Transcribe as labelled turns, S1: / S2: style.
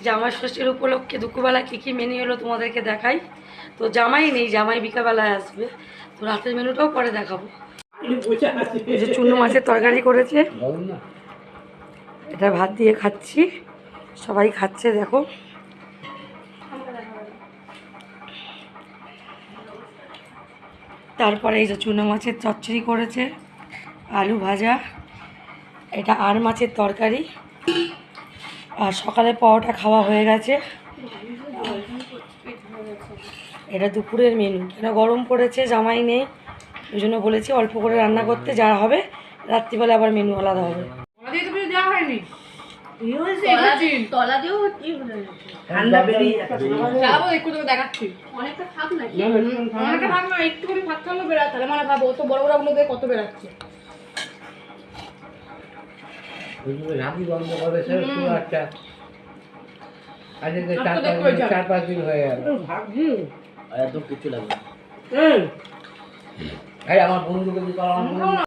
S1: জামাই ষষ্ঠীর উপলক্ষে দুপুরবেলা কী কী মেনু হলো তোমাদেরকে দেখাই। তো জামাই নেই, জামাই বিকালবেলায় আসবে, তো রাতের মেনুটাও পরে দেখাবো। এই যে চুনো মাছের তরকারি করেছে, এটা ভাত দিয়ে খাচ্ছি, সবাই খাচ্ছে দেখো। তারপরে এই যে চুনো মাছের চচ্চড়ি করেছে, আলু ভাজা, এটা আর মাছের তরকারি, আর সকালে পরোটা খাওয়া হয়ে গেছে। এটা দুপুরের মেনু। কেন গরম পড়েছে, জামাই নেই, ওই জন্য বলেছি অল্প করে রান্না করতে, যা হবে রাত্রিবেলা আবার মেনু আলাদা হবে।
S2: কত বেড়াচ্ছে বন্ধ করেছে, আচ্ছা 4-5 দিন হয়ে গেল, এত কিছু লাগবে। আমার বন্ধুকে